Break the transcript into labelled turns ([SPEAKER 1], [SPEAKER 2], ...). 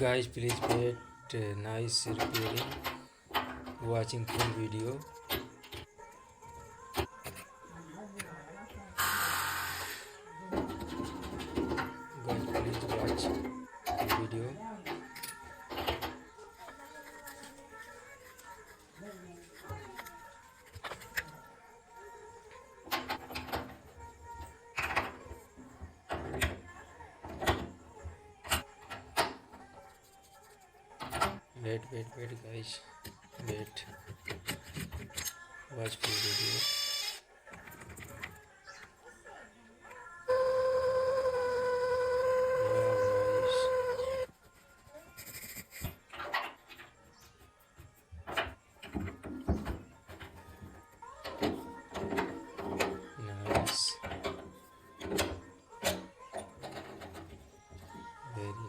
[SPEAKER 1] Guys, please wait. Nice repairing. Watching full video. Guys, please watch video. Wait, guys. Wait. Watch full video.